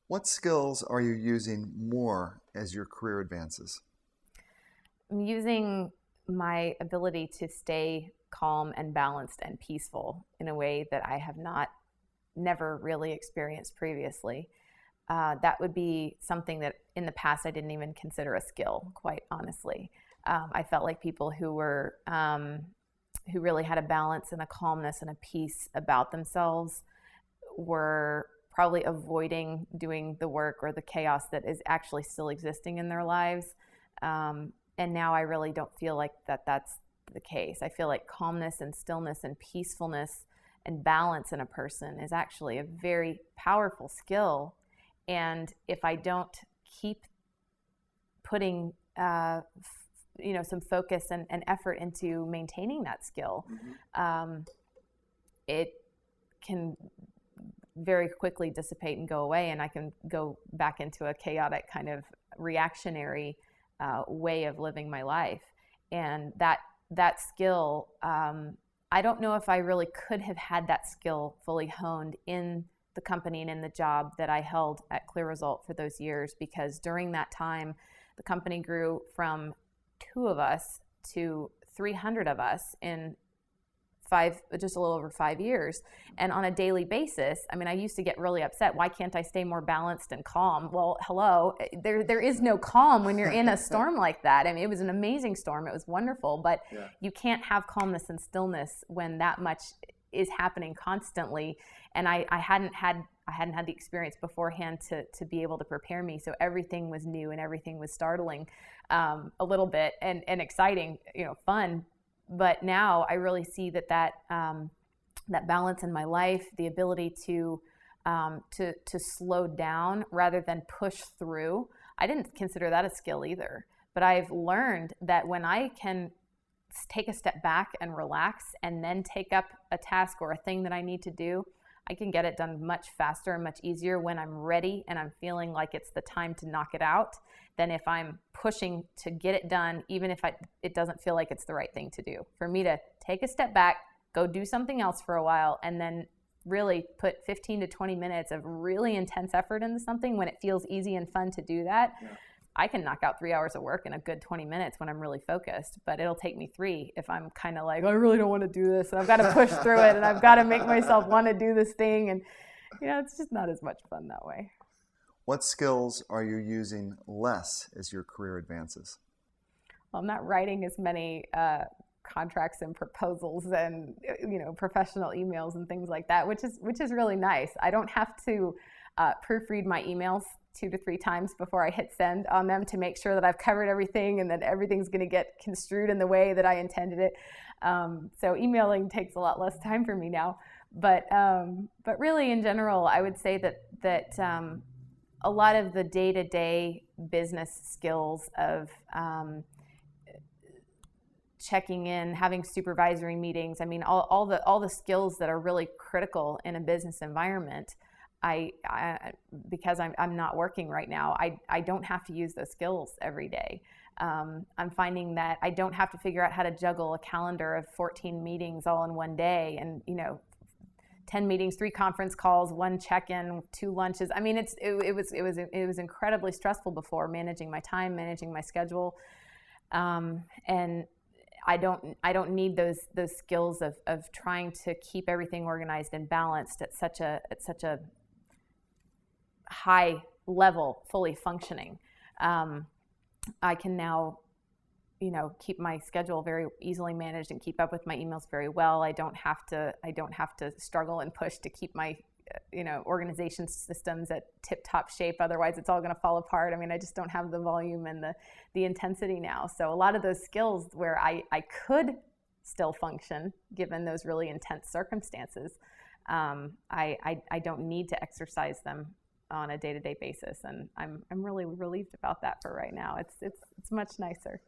What skills are you using more as your career advances? I'm using my ability to stay calm and balanced and peaceful in a way that I have never really experienced previously. That would be something that in the past I didn't even consider a skill, quite honestly. I felt like people who really had a balance and a calmness and a peace about themselves were probably avoiding doing the work or the chaos that is actually still existing in their lives. And now I really don't feel like that's the case. I feel like calmness and stillness and peacefulness and balance in a person is actually a very powerful skill. And if I don't keep putting some focus and effort into maintaining that skill, it can very quickly dissipate and go away, and I can go back into a chaotic kind of reactionary way of living my life. And that skill, I don't know if I really could have had that skill fully honed in the company and in the job that I held at CLEAResult for those years, because during that time, the company grew from 2 of us to 300 of us in just a little over 5 years. And on a daily basis, I mean, I used to get really upset. Why can't I stay more balanced and calm? Well, hello, there is no calm when you're in a storm like that. I mean, it was an amazing storm. It was wonderful, but you can't have calmness and stillness when that much is happening constantly. And I hadn't had the experience beforehand to be able to prepare me. So everything was new and everything was startling a little bit and exciting, fun. But now I really see that balance in my life, the ability to slow down rather than push through. I didn't consider that a skill either. But I've learned that when I can take a step back and relax and then take up a task or a thing that I need to do, I can get it done much faster and much easier when I'm ready and I'm feeling like it's the time to knock it out than if I'm pushing to get it done, even if it doesn't feel like it's the right thing to do. For me to take a step back, go do something else for a while, and then really put 15 to 20 minutes of really intense effort into something when it feels easy and fun to do that. Yeah. I can knock out 3 hours of work in a good 20 minutes when I'm really focused, but it'll take me 3 if I'm kind of like, I really don't want to do this, and I've got to push through it, and I've got to make myself want to do this thing, and it's just not as much fun that way. What skills are you using less as your career advances? Well, I'm not writing as many contracts and proposals and professional emails and things like that, which is really nice. I don't have to proofread my emails 2 to 3 times before I hit send on them to make sure that I've covered everything and that everything's going to get construed in the way that I intended it. So emailing takes a lot less time for me now. But really, in general, I would say that a lot of the day-to-day business skills of checking in, having supervisory meetings, I mean, all the skills that are really critical in a business environment, because I'm not working right now, I don't have to use those skills every day. I'm finding that I don't have to figure out how to juggle a calendar of 14 meetings all in one day and 10 meetings, 3 conference calls, 1 check-in, 2 lunches. I mean, it was incredibly stressful before, managing my time, managing my schedule, and I don't need those skills of trying to keep everything organized and balanced at such a high level, fully functioning. I can now keep my schedule very easily managed and keep up with my emails very well. I don't have to struggle and push to keep my organization systems at tip-top shape. Otherwise, it's all going to fall apart. I mean, I just don't have the volume and the intensity now. So a lot of those skills where I could still function given those really intense circumstances, I don't need to exercise them on a day-to-day basis, and I'm really relieved about that for right now. It's much nicer.